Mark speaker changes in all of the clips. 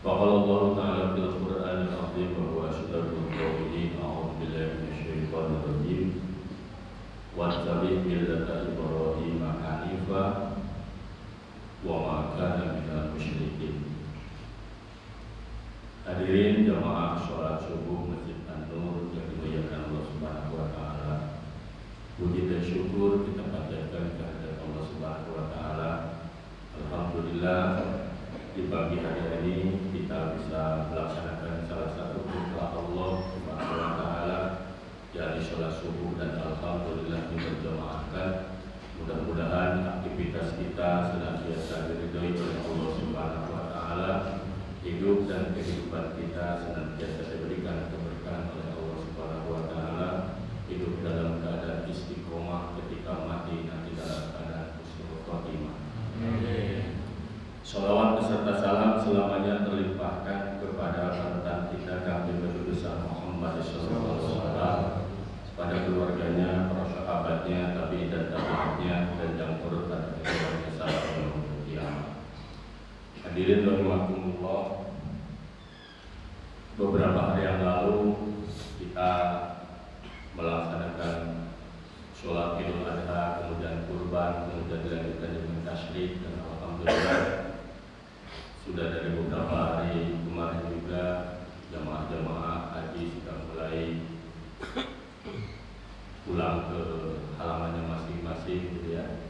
Speaker 1: فقال الله تعالى في القرآن العظيم وهو أشهد القائلين أعوذ بالله من الشيطان الرجيم واتبع ملة إبراهيم حنيفا وما كان minal musyrikin. Hadirin jamaah sholat subuh Masjid An-Nur yang dimuliakan Allah Subhanahu wa taala. Puji dan syukur kita panjatkan kehadirat Allah Subhanahu wa taala. Alhamdulillah di pagi hari ini kita bisa melaksanakan salah satu perintah Allah Subhanahu wa taala, yakni sholat subuh, dan alhamdulillah diberjamaahkan. Mudah-mudahan aktivitas kita senantiasa diridhoi oleh Allah Subhanahu wa taala. Hidup dan kehidupan kita senantiasa diberikan keberkahan oleh Allah Subhanahu wa taala. Hidup dalam keadaan istiqomah, ketika mati nanti dalam keadaan husnul khotimah. Sholawat beserta salam selamanya terlimpahkan kepada panutan kita kami besar Muhammad sallallahu alaihi wasallam, pada keluarganya, para sahabatnya, tabi'in dan tabi'atnya, dan yang turut pada kehidupannya sampai kiamat. Hadirin rahimakumullah, beberapa hari yang lalu kita melaksanakan sholat Idul Adha, kemudian kurban, kemudian dilanjutkan dengan tasyrik, dan alhamdulillah sudah dari beberapa hari kemarin juga jamaah-jamaah haji sudah mulai pulang ke halamannya masing-masing, gitu ya.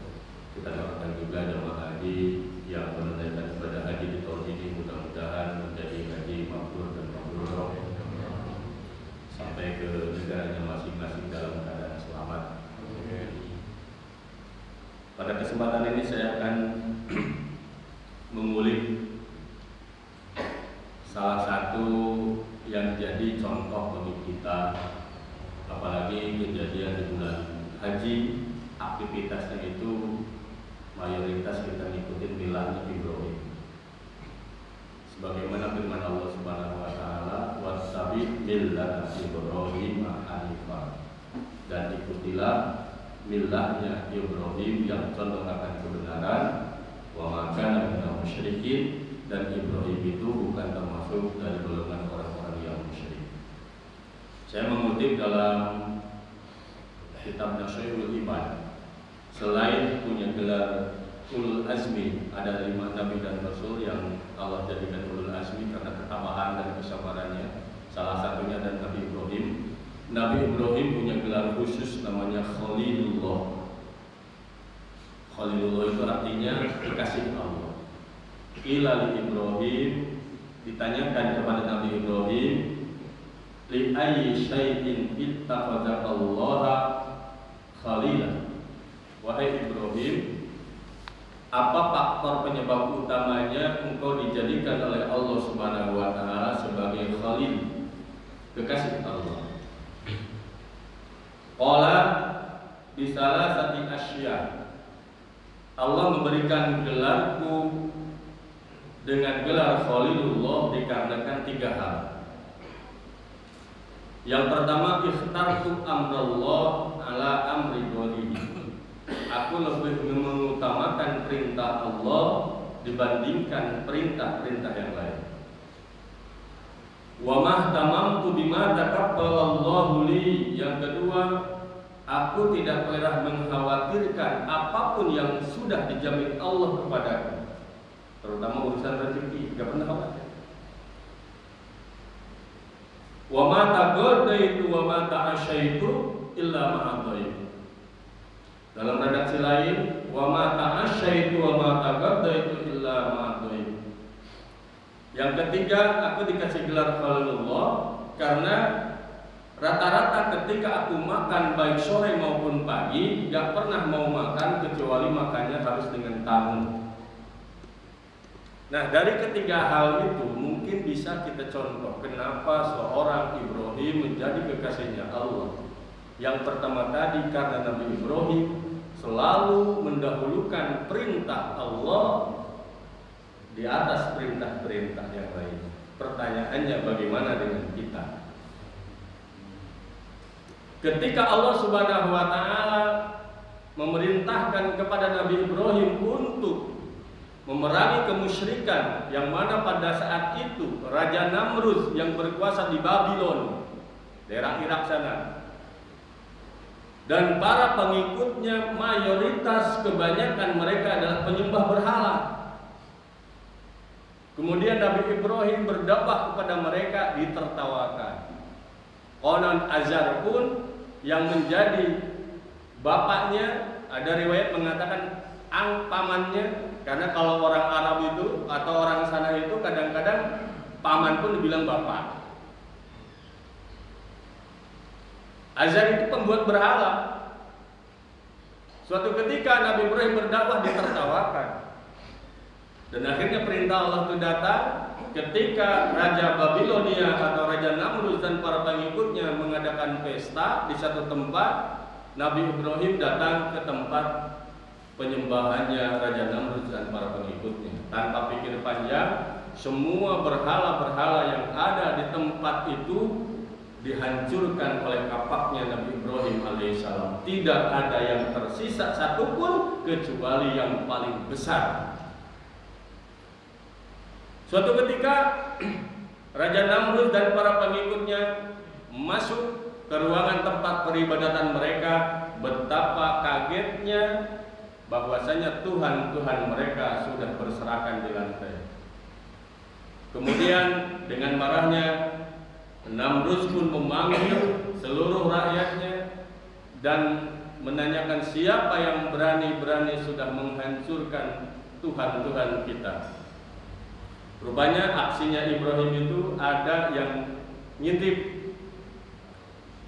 Speaker 1: Kita doakan juga jamaah haji yang menunaikan ibadah haji di tahun ini mudah-mudahan menjadi haji mabrur dan mabrur sampai ke negaranya masing-masing dalam keadaan selamat. Pada kesempatan ini saya akan mengulik salah satu yang jadi contoh bagi kita, apalagi kejadian di bulan haji, aktivitasnya itu mayoritas kita ngikutin milahnya Ibrahim. Sebagaimana firman Allah Subhanahu wa taala, wattabi millata Ibrahim hanifan, dan ikutilah milahnya Ibrahim yang condong akan kebenaran, wa ma kana minal musyrikin, dan Ibrahim itu bukan termasuk dari golongan orang-orang yang musyrik. Saya mengutip dalam kitab Nasyai'ul Iman, selain punya gelar Ulul Azmi, ada 5 Nabi dan Rasul yang Allah jadikan Ulul Azmi karena ketabahan dan kesabarannya. Salah satunya dan Nabi Ibrahim. Nabi Ibrahim punya gelar khusus namanya Khalilullah. Khalilullah itu artinya kekasih Allah. Qila li Ibrahim, ditanyakan kepada Nabi Ibrahim, li ayyi syai'in ittakhadhallaha khalila. Wahai Ibrahim, apa faktor penyebab utamanya engkau dijadikan oleh Allah Subhanahu wa taala sebagai khalil, kekasih Allah? Qala bisalah sati asya. Allah memberikan gelarku dengan gelar Khalilullah dikarenakan 3 hal. Yang pertama, ikhtartu amrallah ala amri ghalihi. Aku lebih mengutamakan perintah Allah dibandingkan perintah-perintah yang lain. Wa mahtamamtu bima taqabbalallahu li. Yang kedua, aku tidak pernah mengkhawatirkan apapun yang sudah dijamin Allah kepadaku, terutama urusan rezeki, tidak pernah khawatir. Wa ma taqaddaitu wa ma ta'asyaitu illa ma'adhaitu. Dalam redaksi lain, wa ma ta'asyaitu wa ma taqaddaitu illa ma'adhaitu. Yang ketiga, aku dikasih gelar Khalilullah karena rata-rata ketika aku makan baik sore maupun pagi, gak pernah mau makan kecuali makannya harus dengan tamu. Nah, dari ketiga hal itu mungkin bisa kita contoh kenapa seorang Ibrahim menjadi kekasihnya Allah. Yang pertama tadi, karena Nabi Ibrahim selalu mendahulukan perintah Allah di atas perintah-perintah yang lain. Pertanyaannya, bagaimana dengan kita? Ketika Allah Subhanahu wa taala memerintahkan kepada Nabi Ibrahim untuk
Speaker 2: memerangi kemusyrikan, yang mana pada saat itu Raja Namrud yang berkuasa di Babylon, daerah Irak sana, dan para pengikutnya mayoritas kebanyakan mereka adalah penyembah berhala. Kemudian Nabi Ibrahim berdakwah kepada mereka, ditertawakan. Konon Azar pun yang menjadi bapaknya, ada riwayat mengatakan pamannya, karena kalau orang Arab itu atau orang sana itu kadang-kadang paman pun dibilang bapak. Azar itu pembuat berhala. Suatu ketika Nabi Ibrahim berdakwah, ditertawakan. Dan akhirnya perintah Allah itu datang ketika Raja Babilonia atau Raja Namrud dan para pengikutnya mengadakan pesta di satu tempat. Nabi Ibrahim datang ke tempat penyembahannya Raja Namrud dan para pengikutnya. Tanpa pikir panjang, semua berhala-berhala yang ada di tempat itu dihancurkan oleh kapaknya Nabi Ibrahim alaihissalam. Tidak ada yang tersisa satupun kecuali yang paling besar. Suatu ketika Raja Namrud dan para pengikutnya masuk ke ruangan tempat peribadatan mereka. Betapa kagetnya bahwasanya Tuhan-Tuhan mereka sudah berserakan di lantai. Kemudian dengan marahnya Namrud pun memanggil seluruh rakyatnya dan menanyakan siapa yang berani-berani sudah menghancurkan Tuhan-Tuhan kita. Rupanya aksinya Ibrahim itu ada yang ngintip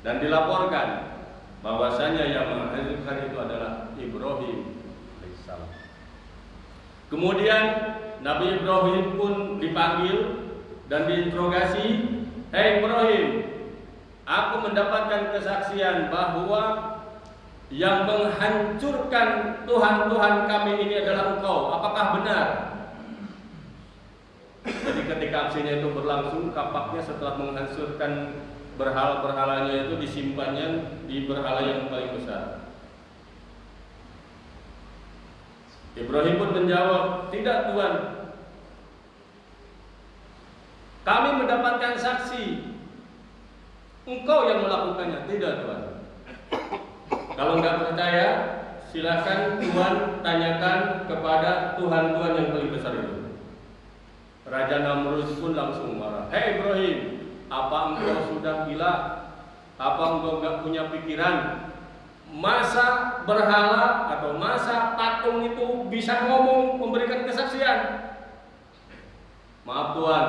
Speaker 2: dan dilaporkan bahwasanya yang menghancurkan itu adalah Ibrahim alaihissalam. Kemudian Nabi Ibrahim pun dipanggil dan diinterogasi. Hei Ibrahim, aku mendapatkan kesaksian bahwa yang menghancurkan Tuhan-Tuhan kami ini adalah engkau. Apakah benar? Jadi ketika aksinya itu berlangsung, kapaknya setelah menghancurkan berhala-berhalanya itu disimpannya di berhala yang paling besar. Ibrahim pun menjawab, tidak Tuhan, kami mendapatkan saksi engkau yang melakukannya. Tidak Tuhan. Kalau nggak percaya, silakan Tuhan tanyakan kepada Tuhan-Tuhan yang paling besar itu. Raja Namrud pun langsung marah. Hei Ibrahim, apa engkau sudah gila? Apa engkau nggak punya pikiran? Masa berhala atau masa patung itu bisa ngomong, memberikan kesaksian? Maaf Tuhan,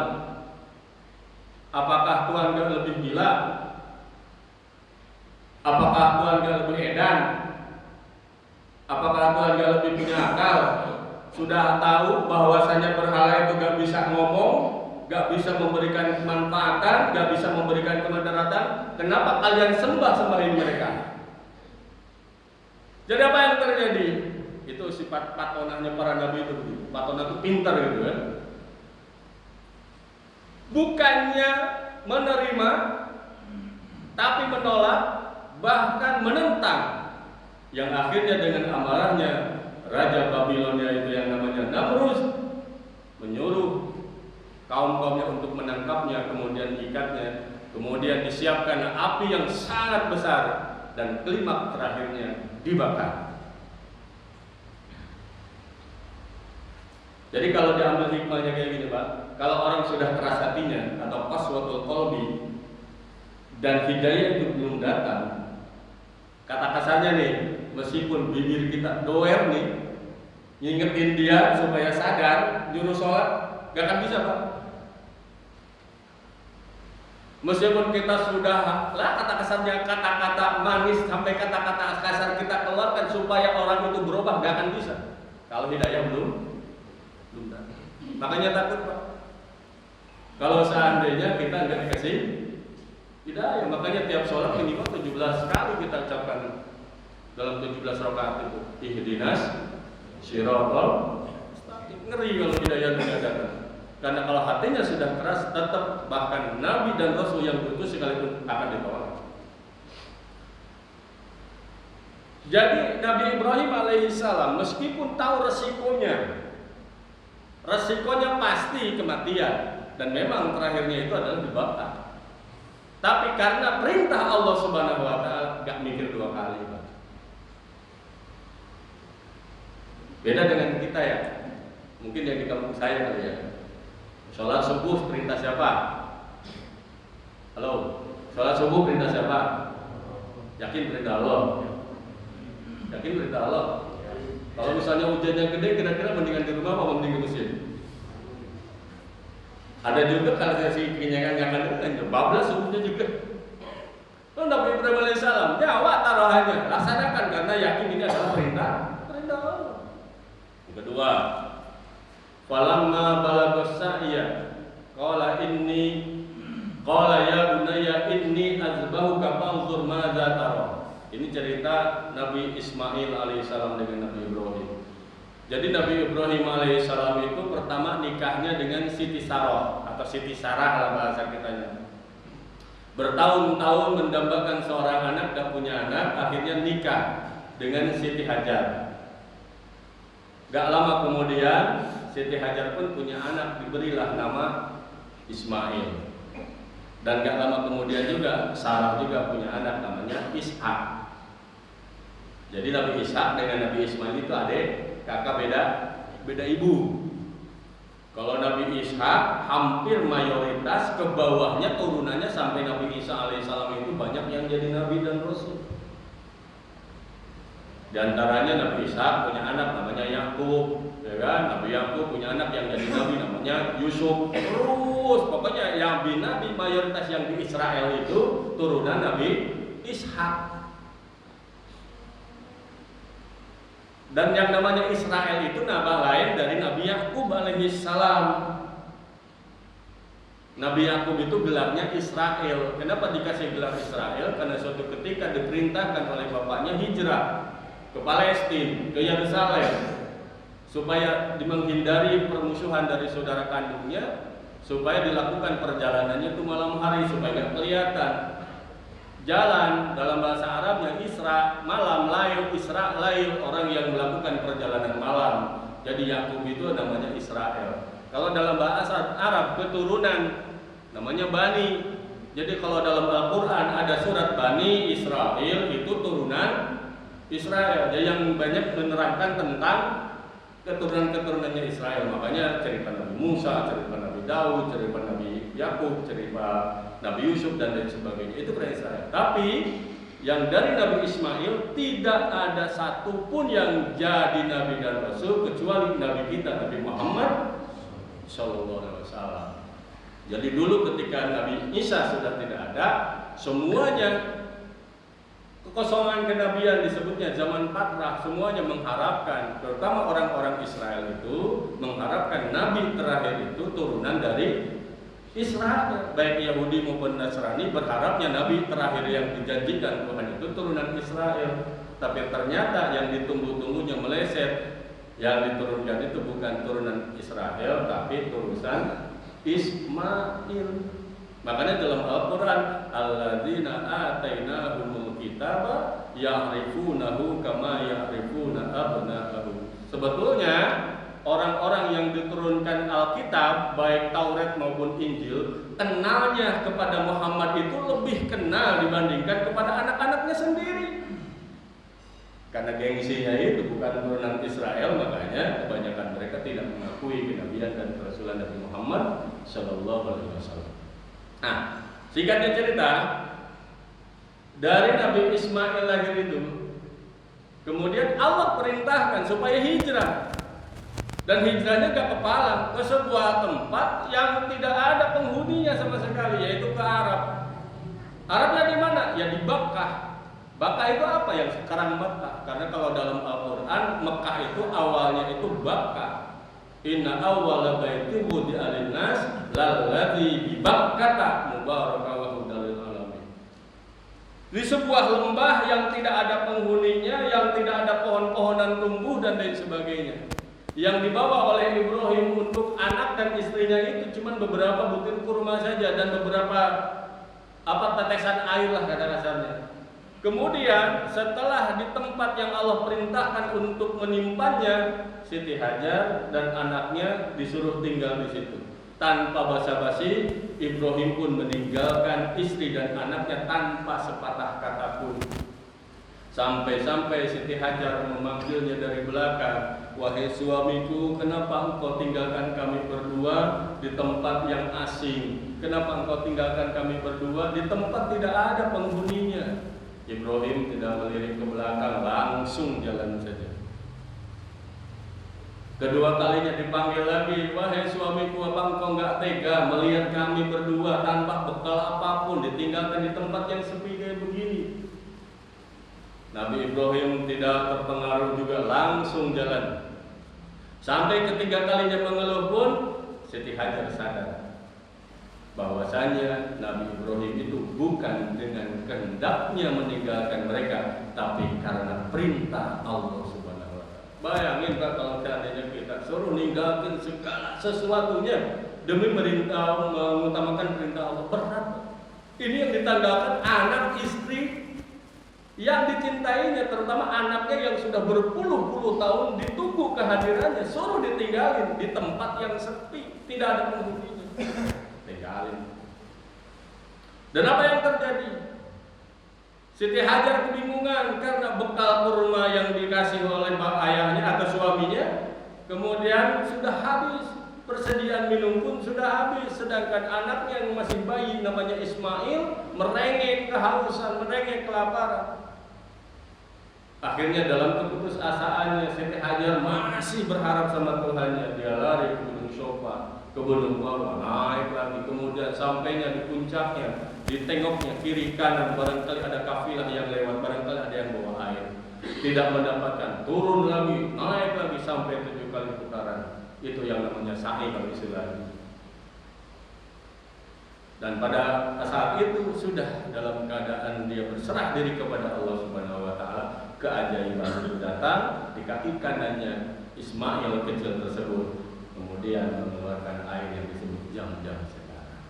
Speaker 2: apakah Tuhan nggak lebih gila? Apakah Tuhan nggak lebih edan? Apakah Tuhan nggak lebih punya akal? Sudah tahu bahwasanya berhala itu gak bisa ngomong, gak bisa memberikan kemanfaatan, gak bisa memberikan kemudaratan. Kenapa kalian sembah-sembahin mereka? Jadi apa yang terjadi? Itu sifat patonahnya para nabi itu. Patonah itu pintar gitu kan. Bukannya menerima, tapi menolak, bahkan menentang. Yang akhirnya dengan amarahnya Raja Babilonia itu yang namanya Namrud menyuruh kaum-kaumnya untuk menangkapnya, kemudian ikatnya, kemudian disiapkan api yang sangat besar dan klimaks terakhirnya dibakar. Jadi kalau diambil hikmahnya kayak gini Pak, kalau orang sudah keras hatinya atau qaswatul qalbi dan hidayah itu belum datang, kata kasarnya nih, meskipun bibir kita doer nih, ngingetin dia supaya sadar, nyuruh sholat, gak akan bisa Pak. Meskipun kita sudah kata kasarnya, kata-kata manis sampai kata-kata kasar kita keluarkan supaya orang itu berubah, gak akan bisa kalau hidayah belum datang. Makanya takut Pak. Kalau seandainya kita nggak dikasih hidayah, makanya tiap sholat minimal 17 kali kita ucapkan dalam 17 rakaat itu ihdinas siratal mustaqim. Ngeri kalau hidayah tidak datang. Karena kalau hatinya sudah keras, tetap bahkan Nabi dan Rasul yang diutus sekalipun akan ditolak. Jadi Nabi Ibrahim alaihissalam meskipun tahu resikonya, resikonya pasti kematian, dan memang terakhirnya itu adalah dibakar. Tapi karena perintah Allah Subhanahu wa taala, gak mikir dua kali, Pak. Beda dengan kita ya. Mungkin yang di kampung saya kali ya. Sholat subuh perintah siapa? Halo, sholat subuh perintah siapa? Yakin perintah Allah? Yakin perintah Allah? Kalau misalnya hujannya gede, kira-kira mendingan di rumah apa mending di masjid? Ada juga kalau saya si kenyangan bablas subuhnya juga. Nabi Ibrahim alaihissalam, nyawa taruhannya, laksanakan karena yakin ini adalah perintah Allah. Yang kedua, falamma balagha sa'ya qala ya bunayya inni azbahuka fanzur madza tara. Ini cerita Nabi Ismail alaihissalam dengan Nabi Ibrahim. Jadi Nabi Ibrahim alaihissalam itu pertama nikahnya dengan Siti Sarah atau Siti Sarah lah bahasa kitanya. Bertahun-tahun mendambakan seorang anak, gak punya anak, akhirnya nikah dengan Siti Hajar. Gak lama kemudian Siti Hajar pun punya anak, diberilah nama Ismail. Dan gak lama kemudian juga Sarah juga punya anak namanya Ishak. Jadi Nabi Ishak dengan Nabi Ismail itu adik, kakak beda ibu. Kalau Nabi Ishak hampir mayoritas ke bawahnya turunannya sampai Nabi Isa alaihissalam itu banyak yang jadi nabi dan rasul. Di antaranya Nabi Ishak punya anak namanya Yakub, ya kan? Nabi Yakub punya anak yang jadi nabi namanya Yusuf. Terus pokoknya yang nabi mayoritas yang di Israel itu turunan Nabi Ishak. Dan yang namanya Israel itu nama lain dari Nabi Yakub alaihissalam. Nabi Yakub itu gelarnya Israel. Kenapa dikasih gelar Israel? Karena suatu ketika diperintahkan oleh bapaknya hijrah ke Palestina, ke Yerusalem, supaya menghindari permusuhan dari saudara kandungnya, supaya dilakukan perjalanannya itu malam hari supaya tidak kelihatan. Jalan dalam bahasa Arabnya Isra, malam, lail, Isra, lail, orang yang melakukan perjalanan malam. Jadi Yakub itu namanya Israel. Kalau dalam bahasa Arab keturunan namanya Bani. Jadi kalau dalam Al-Quran ada surat Bani Israel itu turunan Israel. Jadi yang banyak menerangkan tentang keturunan-keturunannya Israel. Makanya cerita Nabi Musa, cerita Nabi Daud, cerita Nabi Yakub, cerita Nabi Yusuf dan lain sebagainya itu dari Israel. Tapi yang dari Nabi Ismail tidak ada satupun yang jadi Nabi dan Rasul kecuali Nabi kita Nabi Muhammad Sallallahu Alaihi Wasallam. Jadi dulu ketika Nabi Isa sudah tidak ada, semuanya kekosongan kenabian disebutnya zaman Fatrah, semuanya mengharapkan, terutama orang-orang Israel itu mengharapkan Nabi terakhir itu turunan dari Israel. Baik Yahudi maupun Nasrani berharapnya Nabi terakhir yang dijanjikan Tuhan itu turunan Israel. Tapi ternyata yang ditunggu-tunggunya meleset. Yang diturunkan itu bukan turunan Israel, tapi turunan Ismail. Makanya dalam Al-Quran, alladzina atainahumul kitaba ya'rifunahu kama ya'rifuna abna'ahum. Sebetulnya orang-orang yang diturunkan Alkitab, baik Taurat maupun Injil, kenalnya kepada Muhammad itu lebih kenal dibandingkan kepada anak-anaknya sendiri. Karena gengsinya itu bukan turunan Israel, makanya kebanyakan mereka tidak mengakui kenabian dan kerasulan Nabi Muhammad Sallallahu Alaihi Wasallam. Nah, singkatnya cerita, dari Nabi Ismail lahir itu, kemudian Allah perintahkan supaya hijrah. Dan hijrahnya gak ke Palang, ke sebuah tempat yang tidak ada penghuninya sama sekali, yaitu ke Arab. Arabnya di mana? Ya di Bakkah. Bakkah itu apa? Yang sekarang Bakkah. Karena kalau dalam Al-Quran, Mekah itu awalnya itu Bakkah. Inna awwala baiti wudi'a lin-nas lalladzi bi Bakkata mubarakan wa hudal lil alamin. Di sebuah lembah yang tidak ada penghuninya, yang tidak ada pohon-pohonan tumbuh dan lain sebagainya. Yang dibawa oleh Ibrahim untuk anak dan istrinya itu cuma beberapa butir kurma saja dan beberapa tetesan air lah kata kasarnya. Kemudian setelah di tempat yang Allah perintahkan untuk menyimpannya, Siti Hajar dan anaknya disuruh tinggal di situ. Tanpa basa-basi, Ibrahim pun meninggalkan istri dan anaknya tanpa sepatah kata pun. Sampai-sampai Siti Hajar memanggilnya dari belakang, "Wahai suamiku, kenapa engkau tinggalkan kami berdua di tempat yang asing? Kenapa engkau tinggalkan kami berdua di tempat tidak ada penghuninya?" Ibrahim tidak melirik ke belakang, langsung jalan saja. Kedua kalinya dipanggil lagi, "Wahai suamiku, apa engkau enggak tega melihat kami berdua tanpa bekal apapun ditinggalkan di tempat yang sepi kayak begini?" Nabi Ibrahim tidak terpengaruh juga, langsung jalan. Sampai ketiga kalinya mengeluh pun Siti Hajar sadar bahwasanya Nabi Ibrahim itu bukan dengan kehendaknya meninggalkan mereka, tapi karena perintah Allah Subhanahu wa Ta'ala. Bayangin Pak, kalau seandainya kita suruh ninggalkan segala sesuatunya demi mengutamakan perintah Allah, berat. Ini yang ditanggalkan anak, istri yang dicintainya, terutama anaknya yang sudah berpuluh-puluh tahun ditunggu kehadirannya, suruh ditinggalin di tempat yang sepi, tidak ada penghuninya. Tinggalin. Dan apa yang terjadi? Siti Hajar kebingungan karena bekal kurma yang dikasih oleh ayahnya atau suaminya kemudian sudah habis, persediaan minum pun sudah habis, sedangkan anaknya yang masih bayi namanya Ismail merengek kehausan, merengek kelaparan. Akhirnya dalam keputusasaannya Siti Hajar masih berharap sama Tuhannya. Dia lari ke Gunung Sofa, ke Gunung Purwa, naik lagi, kemudian sampainya di puncaknya, ditengoknya kiri kanan, barangkali ada kafilah yang lewat, barangkali ada yang bawa air. Tidak mendapatkan, turun lagi, naik lagi sampai 7 kali putaran. Itu yang namanya sa'i kalau istilahnya. Dan pada saat itu sudah dalam keadaan dia berserah diri kepada Allah Subhanahu wa Ta'ala. Keajaiban itu datang, di kaki kanannya Ismail kecil tersebut kemudian mengeluarkan air yang disebut Jam-Jam sekarang.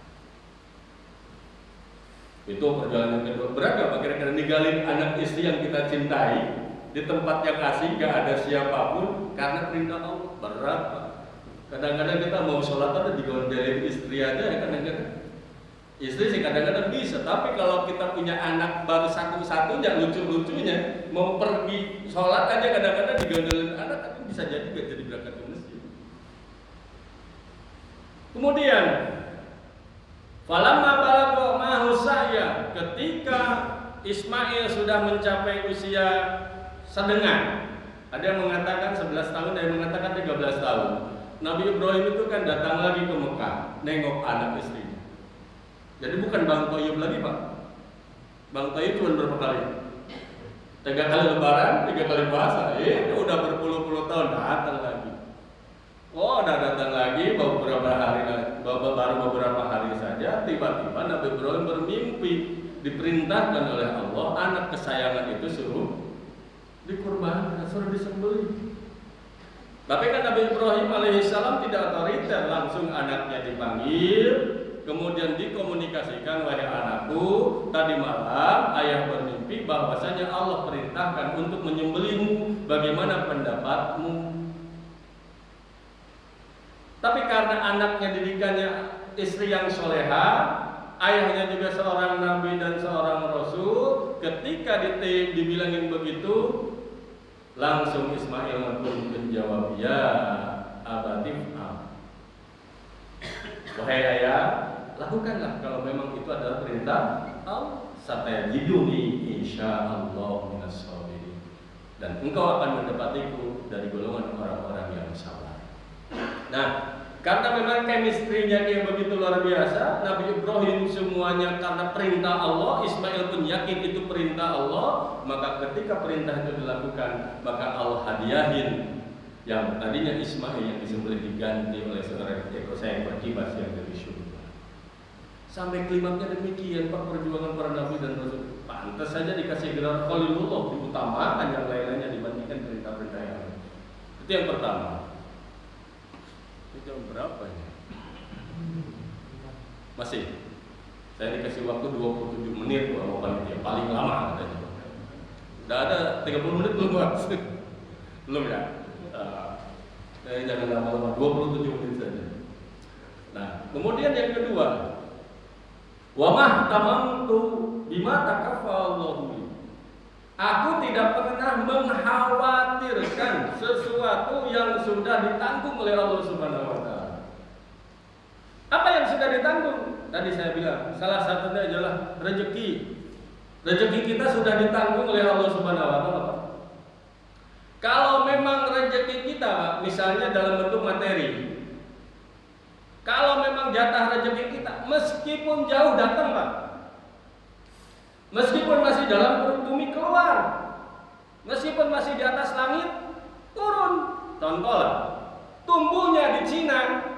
Speaker 2: Itu perjalanan kedua. Berat gak kira-kira ninggalin anak istri yang kita cintai di tempat yang asing, gak ada siapapun karena perintah Allah? Berat Pak. Kadang-kadang kita mau sholat ada digondelin istri aja ya, kadang-kadang. Istri sih kadang-kadang bisa, tapi kalau kita punya anak baru satu-satunya, lucu-lucunya, mau pergi sholat aja kadang-kadang digondelin anak, tapi bisa jadi gak jadi berangkat ke masjid. Kemudian, falamma balagha ma'ahu sa'ya, ketika Ismail sudah mencapai usia sedengan, ada yang mengatakan 11 tahun, ada yang mengatakan 13 tahun. Nabi Ibrahim itu kan datang lagi ke Mekah, nengok anak istrinya. Jadi bukan Bang Toyib lagi Pak. Bang Toyib cuma berapa kali? 3 kali lebaran, 3 kali puasa. Udah berpuluh-puluh tahun datang lagi. Oh, udah datang lagi baru beberapa hari saja. Tiba-tiba Nabi Ibrahim bermimpi, diperintahkan oleh Allah anak kesayangan itu suruh dikurbankan, suruh disembelih. Tapi kan Nabi Ibrahim alaihissalam tidak otoriter, langsung anaknya dipanggil. Kemudian dikomunikasikan, "Wahai anakku, tadi malam ayah bermimpi bahwasanya Allah perintahkan untuk menyembelihmu. Bagaimana pendapatmu?" Tapi karena anaknya didikannya istri yang soleha, ayahnya juga seorang nabi dan seorang rasul, ketika dibilangin begitu, langsung Ismail pun menjawab, "Ya abatif am." Wahai ayah, lakukanlah kalau memang itu adalah perintah Allah. Satajiduni insyaallah minas sabirin. Dan engkau akan mendapatiku dari golongan orang-orang yang sabar. Nah, karena memang chemistry-nya kayak begitu luar biasa, Nabi Ibrahim semuanya karena perintah Allah, Ismail pun yakin itu perintah Allah, maka ketika perintah itu dilakukan, maka Allah hadiahin yang tadinya Ismail yang disembelih diganti oleh seekor kibas yang dari surga. Sampai klimaknya demikian Pak perjuangan para nabi dan rasul. Pantas saja dikasih gelar Khalilullah, diutamakan yang lain-lainnya dibandingkan perintah-perintah yang lain. Itu yang pertama. Itu jam berapa ya? Masih. Saya dikasih waktu 27 menit kalau panitia paling lama katanya. Udah ada 30 menit belum Pak? Belum ya? Jangan lama-lama, 27 menit saja. Nah, kemudian yang kedua, wa mahtamamtu bima takafallahu. Aku tidak pernah mengkhawatirkan sesuatu yang sudah ditanggung oleh Allah Subhanahu wa taala. Apa yang sudah ditanggung? Tadi saya bilang, salah satunya adalah rezeki. Rezeki kita sudah ditanggung oleh Allah Subhanahu wa taala. Kalau memang rezeki kita, Pak, misalnya dalam bentuk materi. Kalau memang jatah rezeki kita, meskipun jauh datang, Pak. Meskipun masih dalam perut bumi keluar, meskipun masih di atas langit turun, contoh lah, tumbuhnya di Cina,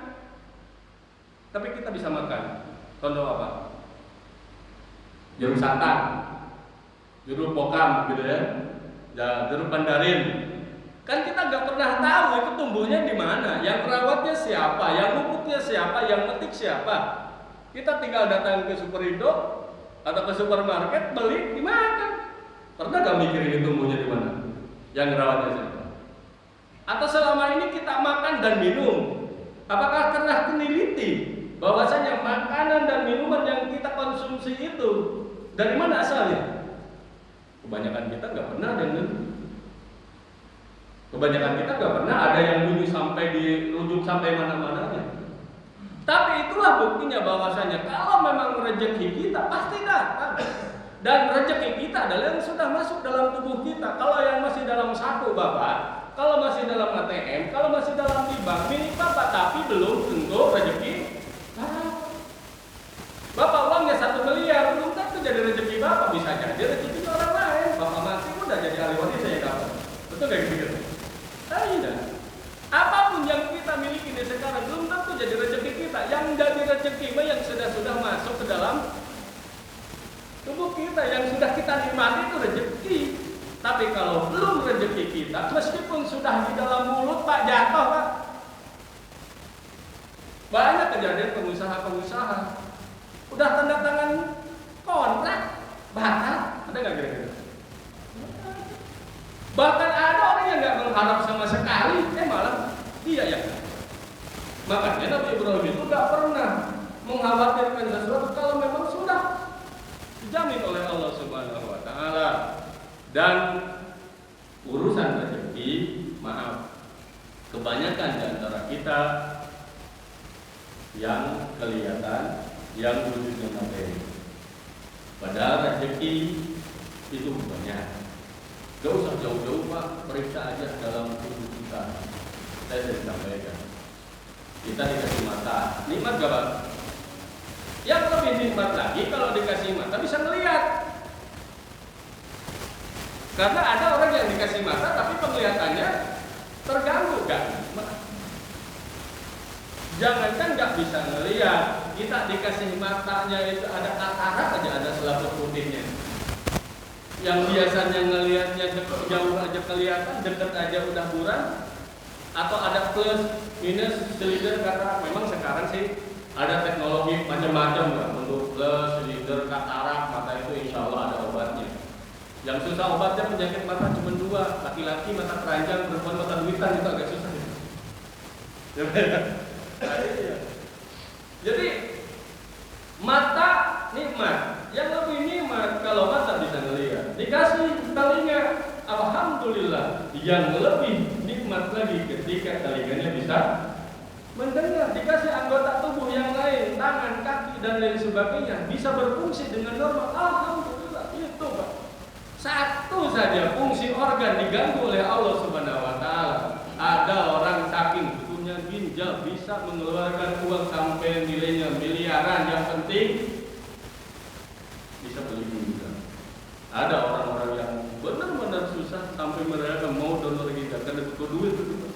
Speaker 2: tapi kita bisa makan. Contoh apa? Jeruk santang, jeruk pokam, gitu ya, jeruk pandarin. Kan kita nggak pernah tahu itu tumbuhnya di mana, yang merawatnya siapa, yang pupuknya siapa, yang metik siapa. Kita tinggal datang ke Superindo atau ke supermarket, beli, dimakan. Pernah gak mikirin ini tumbuhnya di mana? Yang ngerawatnya siapa? Atau selama ini kita makan dan minum, apakah pernah meneliti bahwasanya makanan dan minuman yang kita konsumsi itu dari mana asalnya? Kebanyakan kita nggak pernah dengan. Kebanyakan kita nggak pernah ada yang bunyi sampai dirujuk sampai mana-mananya. Tapi itulah buktinya bahwasanya kalau memang rezeki kita pasti datang. Dan rezeki kita adalah yang sudah masuk dalam tubuh kita. Kalau yang masih dalam saku Bapak, kalau masih dalam ATM, kalau masih dalam di bank milik Bapak, tapi belum tentu rezeki Bapak uangnya 1 miliar, belum tentu jadi rezeki Bapak, bisa jadi rezeki orang lain. Bapak mati udah jadi ahli waris saya dapat. Betul kayak gitu? Tidak. Apapun yang kita miliki di sekarang belum tentu jadi rezeki kita. Yang jadi rezeki yang sudah masuk ke dalam tubuh kita, yang sudah kita nikmati itu rezeki. Tapi kalau belum rezeki kita, meskipun sudah di dalam mulut Pak, jatuh Pak. Banyak kejadian pengusaha-pengusaha udah tanda tangan kontrak batal, ada nggak kira-kira? Bahkan ada orang yang nggak mengharap sama sekali, malah dia yang. Makanya Nabi Ibrahim itu nggak pernah mengkhawatirkan sesuatu kalau memang sudah dijamin oleh Allah Subhanahu Wa Taala. Dan urusan rezeki, maaf, kebanyakan di antara kita yang kelihatan, yang wujudnya materi. Padahal rezeki itu banyak. Gak usah jauh-jauh Pak, periksa aja dalam tubuh kita. Saya sudah sampaikan. Kita dikasih mata, nikmat gak Pak? Yang lebih nikmat lagi kalau dikasih mata bisa melihat. Karena ada orang yang dikasih mata tapi penglihatannya terganggu kan? Jangankan nggak bisa melihat, kita dikasih matanya itu ada katarak aja, ada selaput putihnya. Yang biasanya ngelihatnya jauh aja kelihatan, dekat aja udah buram, atau ada plus minus silinder katarak. Memang sekarang sih ada teknologi macam-macam ya untuk plus silinder katarak mata itu insya Allah ada obatnya. Yang susah obatnya penyakit mata cuma 2, laki-laki mata keranjang, perempuan mata duitan, itu agak susah ya. Jadi mata nikmat, yang lebih nikmat kalau mata bisa melihat. Dikasih telinga, alhamdulillah. Yang lebih nikmat lagi ketika telinganya bisa mendengar. Dikasih anggota tubuh yang lain, tangan, kaki dan lain sebagainya bisa berfungsi dengan normal. Alhamdulillah, itu Pak. Satu saja fungsi organ diganggu oleh Allah Subhanahu Wa Taala. Ada orang saking punya ginjal bisa mengeluarkan uang sampai nilainya miliaran, yang penting bisa beli ginjal. Ada orang-orang yang benar-benar susah sampai mereka mau donor ginjal karena butuh duit itu.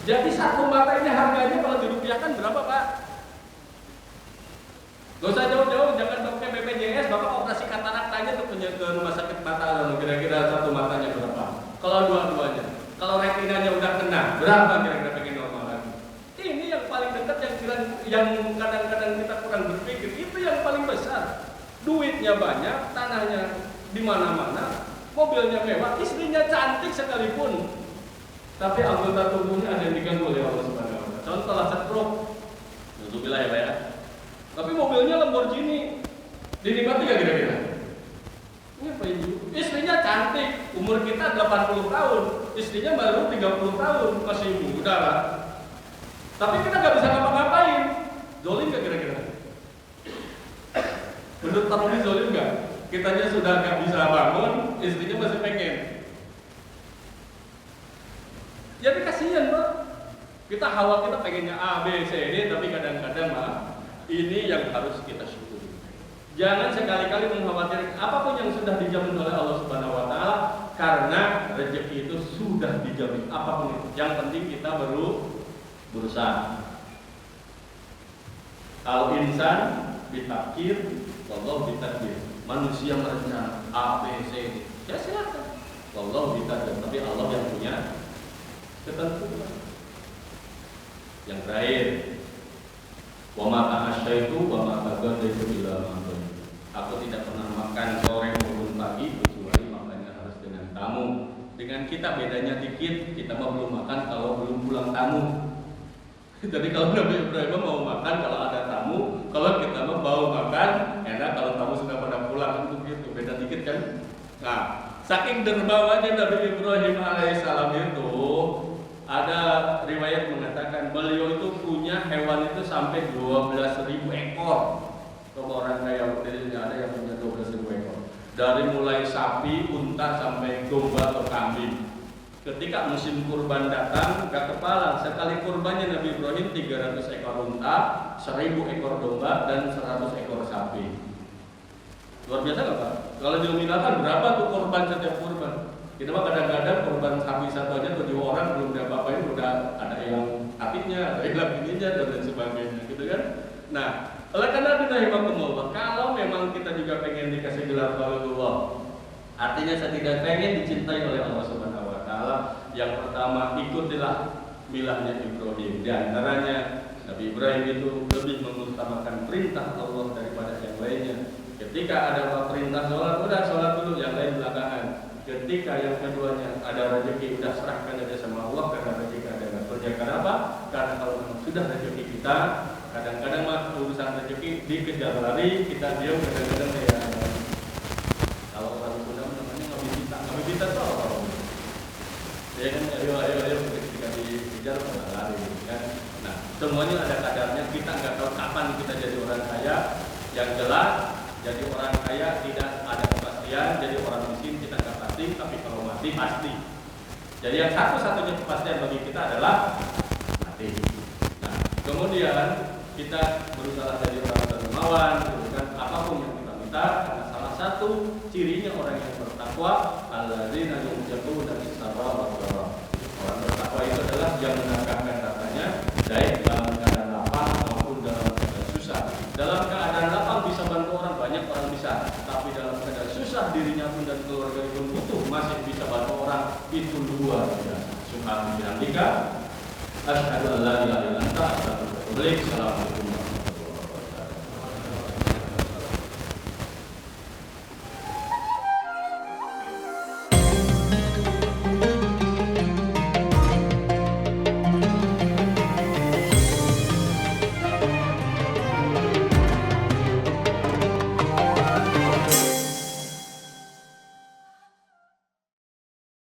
Speaker 2: Jadi satu mata ini harganya kalau dirupiahkan berapa Pak? Gak usah jauh-jauh, jangan pakai BPJS, Bapak operasi katarak aja tuh punya ke rumah sakit mata, kira-kira satu matanya berapa? Kalau dua-duanya, kalau retinanya udah kena, berapa kira-kira pengen normal lagi? Ini yang paling dekat, yang kadang-kadang kita kurang berpikir, itu yang paling besar. Duitnya banyak, tanahnya di mana-mana, mobilnya mewah, istrinya cantik sekalipun, tapi anggota tubuhnya ada yang diganggu oleh Allah Subhanahu wa taala. Contohlah stroke. Alhamdulillah ya Pak ya. Tapi mobilnya Lamborghini. Dinikmati gak kira-kira? Ini apa ini? Istrinya cantik, umur kita 80 tahun, istrinya baru 30 tahun, masih muda lah. Tapi kita gak bisa ngapa-ngapain. Zolim gak kira-kira? Menurut Pak Romi zolim gak? Kitanya sudah gak bisa bangun, istrinya masih pengen. Jadi kasihan Pak. Kita hawa kita pengennya A, B, C, D, tapi kadang-kadang Pak, ini yang harus kita syukuri. Jangan sekali-kali mengkhawatirkan apapun yang sudah dijamin oleh Allah Subhanahu wa taala, karena rezeki itu sudah dijamin apapun itu. Yang penting kita berusaha. Al insan bitakir, wallahu bitakir. Manusia merencana A, B, C, D. Ya silakan. Wallahu bitakir, tapi Allah yang punya ketentuan. Yang terakhir, wa ma ta'asyaitu wa ma taghadaitu ila maghrib. Aku tidak pernah makan sore maupun pagi kecuali makannya harus dengan tamu. Dengan kita bedanya dikit, kita mah belum makan kalau belum pulang tamu. Jadi kalau Nabi Ibrahim mau makan kalau ada tamu, kalau kita mah mau makan enak kalau tamu sudah pada pulang, begitu. Beda dikit kan? Nah, saking dermawanya Nabi Ibrahim alaihissalam itu, ada riwayat mengatakan beliau itu punya hewan itu sampai 12.000 ekor. Kalau orang kaya waktu itu ada yang punya 12.000 ekor. Dari mulai sapi, unta sampai domba atau kambing. Ketika musim kurban datang, gak kepalang. Sekali kurbannya Nabi Ibrahim 300 ekor unta, 1.000 ekor domba, dan 100 ekor sapi. Luar biasa gak Pak? Kalau diumilakan berapa tuh kurban setiap kurban? Kita mah kadang-kadang kurban sapi satu aja 7 orang belum ada apa-apain, udah ada yang hatinya, ada yang ininya, dan lain sebagainya, gitu kan? Nah, oleh karena itu rahimakumullah, kalau memang kita juga pengen dikasih gelar waliyullah, artinya saya tidak pengen dicintai oleh Allah Subhanahu wa taala, yang pertama ikutilah milahnya Ibrahim. Di antaranya Nabi Ibrahim itu lebih mengutamakan perintah Allah daripada yang lainnya. Ketika ada perintah sholat, udah sholat dulu, yang lain belakangan. Ketika yang keduanya ada rezeki, udah serahkan aja sama Allah, karena rezeki ada nggak kerja. Kenapa? Karena kalau sudah rezeki kita, kadang-kadang mah urusan rezeki dikejar lari, kita diam, kadang-kadang ya kalau orang Sunda namanya nggak bisa tahu kalau ya kan, ayo ketika dikejar malah lari kan. Nah, semuanya ada kadarnya. Kita nggak tahu kapan kita jadi orang kaya. Yang jelas jadi orang kaya tidak ada kepastian, jadi orang miskin kita nggak pasti, tapi kalau mati pasti. Jadi yang satu-satunya kepastian bagi kita adalah mati. Nah, kemudian kita berusaha jadi orang dermawan, bukan apapun yang kita minta, karena salah satu cirinya orang yang bertakwa, alladzina yunfiquna fis-sarra'i wad-dharra. Orang bertakwa itu adalah yang menafkahkan hartanya baik dalam keadaan lapang maupun dalam keadaan susah. Dalam keadaan lapang bisa bantu orang, banyak orang bisa, tapi dalam keadaan susah dirinya pun dan keluarga pun butuh, masih bisa bantu orang, itu luar biasa. Subhanallah, asyhadu an la ilaha illa anta, astaghfiruka wa atubu ilaik. Assalamualaikum.